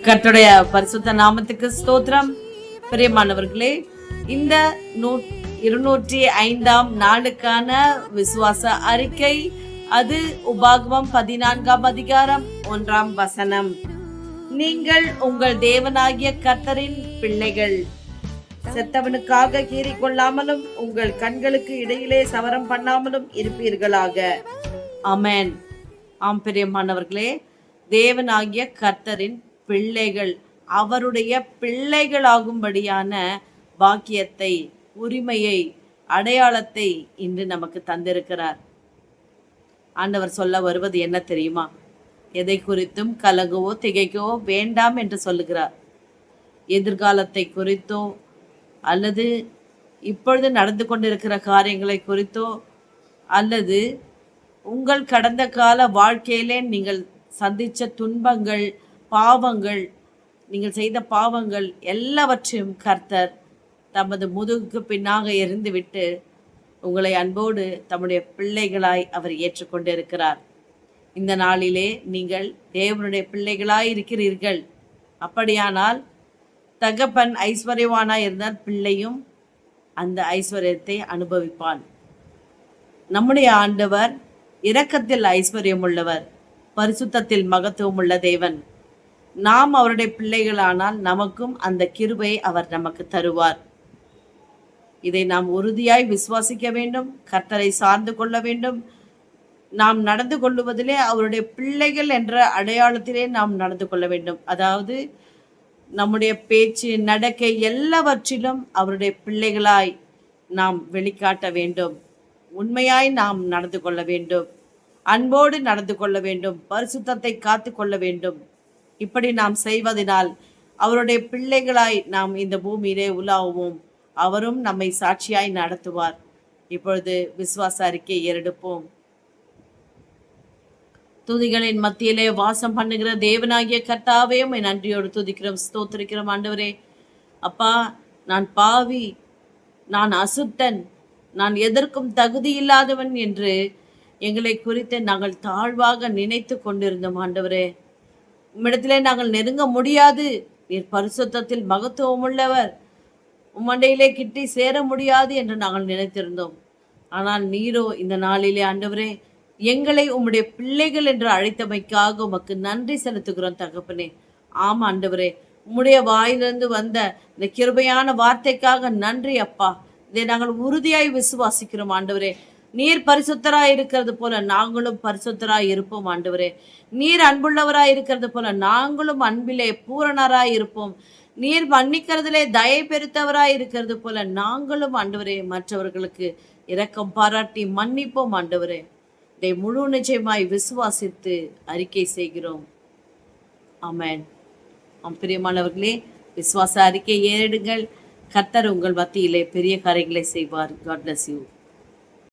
கர்த்தருடைய பரிசுத்த நாமத்துக்கு ஸ்தோத்திரம். பிரியமானவர்களே, இந்த 205ஆம் நாளுக்கான விசுவாச அறிக்கை, அது உபாகமம் 14ஆம் அதிகாரம் 1ஆம் வசனம். நீங்கள் உங்கள் தேவனாகிய கர்த்தரின் பிள்ளைகள், செத்தவனுக்காக கீறிக்கொள்ளாமலும் உங்கள் கண்களுக்கு இடையிலே சவரம் பண்ணாமலும் இருப்பீர்களாக. ஆமென். ஆம் பிரியமானவர்களே, தேவனாகிய கர்த்தரின் பிள்ளைகள், அவருடைய பிள்ளைகளாகும்படியான பாக்கியத்தை, உரிமையை, அடையாளத்தை இன்று நமக்கு தந்திருக்கிறார். ஆண்டவர் சொல்ல வருவது என்ன தெரியுமா? எதை குறித்தும் கலங்கவோ திகைக்கவோ வேண்டாம் என்று சொல்லுகிறார். எதிர்காலத்தை குறித்தோ அல்லது இப்பொழுது நடந்து கொண்டிருக்கிற காரியங்களை குறித்தோ அல்லது உங்கள் கடந்த கால வாழ்க்கையிலே நீங்கள் சந்தித்த துன்பங்கள், பாவங்கள், நீங்கள் செய்த பாவங்கள் எல்லாவற்றையும் கர்த்தர் தமது முதுகுக்கு பின்னாக எறிந்துவிட்டு உங்களை அன்போடு தம்முடைய பிள்ளைகளாய் அவர் ஏற்றுக்கொண்டிருக்கிறார். இந்த நாளிலே நீங்கள் தேவனுடைய பிள்ளைகளாய் இருக்கிறீர்கள். அப்படியானால் தகப்பன் ஐஸ்வர்யவானாய் இருந்தால் பிள்ளையும் அந்த ஐஸ்வர்யத்தை அனுபவிப்பான். நம்முடைய ஆண்டவர் இரக்கத்தில் ஐஸ்வர்யம் உள்ளவர், பரிசுத்தத்தில் மகத்துவம் உள்ள தேவன். நாம் அவருடைய பிள்ளைகளானால் நமக்கும் அந்த கிருபையை அவர் நமக்கு தருவார். இதை நாம் உறுதியாய் விசுவாசிக்க வேண்டும். கர்த்தரை சார்ந்து கொள்ள வேண்டும். நாம் நடந்து கொள்ளுவதிலே அவருடைய பிள்ளைகள் என்ற அடையாளத்திலே நாம் நடந்து கொள்ள வேண்டும். அதாவது நம்முடைய பேச்சு, நடக்கை எல்லாவற்றிலும் அவருடைய பிள்ளைகளாய் நாம் வெளிக்காட்ட வேண்டும். உண்மையாய் நாம் நடந்து கொள்ள வேண்டும். அன்போடு நடந்து கொள்ள வேண்டும். பரிசுத்தத்தை காத்து கொள்ள வேண்டும். இப்படி நாம் செய்வதனால் அவருடைய பிள்ளைகளாய் நாம் இந்த பூமியிலே உலாவுவோம். அவரும் நம்மை சாட்சியாய் நடத்துவார். இப்பொழுது விசுவாச அறிக்கை ஏறெடுப்போம். துதிகளின் மத்தியிலே வாசம் பண்ணுகிற தேவனாகிய கர்த்தாவையும் நன்றியோடு துதிக்கிறோம், ஸ்தோத்திரிக்கிறோம். ஆண்டவரே, அப்பா, நான் பாவி, நான் அசுத்தன், நான் எதற்கும் தகுதி இல்லாதவன் என்று எங்களை குறித்து நாங்கள் தாழ்வாக நினைத்து கொண்டிருந்தோம். ஆண்டவரே, உம்மிடத்திலே நாங்கள் நெருங்க முடியாது. நீர் பரிசுத்தத்தில் மகத்துவம் உள்ளவர், உம்மண்டையிலே கிட்டி சேர முடியாது என்று நாங்கள் நினைத்திருந்தோம். ஆனால் நீரோ இந்த நாளிலே ஆண்டவரே எங்களை உம்முடைய பிள்ளைகள் என்று அழைத்தமைக்காக உமக்கு நன்றி செலுத்துகிறோம் தகப்பனே. ஆமா ஆண்டவரே, உம்முடைய வாயிலிருந்து வந்த இந்த கிருபையான வார்த்தைக்காக நன்றி அப்பா. இதை நாங்கள் உறுதியாய் விசுவாசிக்கிறோம் ஆண்டவரே. நீர் பரிசுத்தராய் இருக்கிறது போல நாங்களும் பரிசுத்தராய் இருப்போம் ஆண்டவரே. நீர் அன்புள்ளவராய் இருக்கிறது போல நாங்களும் அன்பிலே பூரணராய் இருப்போம். நீர் மன்னிக்கிறதிலே தயை பெருத்தவராய் இருக்கிறது போல நாங்களும் ஆண்டவரே மற்றவர்களுக்கு இரக்கம் பாராட்டி மன்னிப்போம் ஆண்டவரே. இதை முழு நிச்சயமாய் விசுவாசித்து அறிக்கை செய்கிறோம். ஆமென். பிரியமானவர்களே, விசுவாச அறிக்கை ஏறிடுங்கள். கர்த்தர் உங்கள் மத்தியிலே பெரிய காரியங்களை செய்வார். God bless you.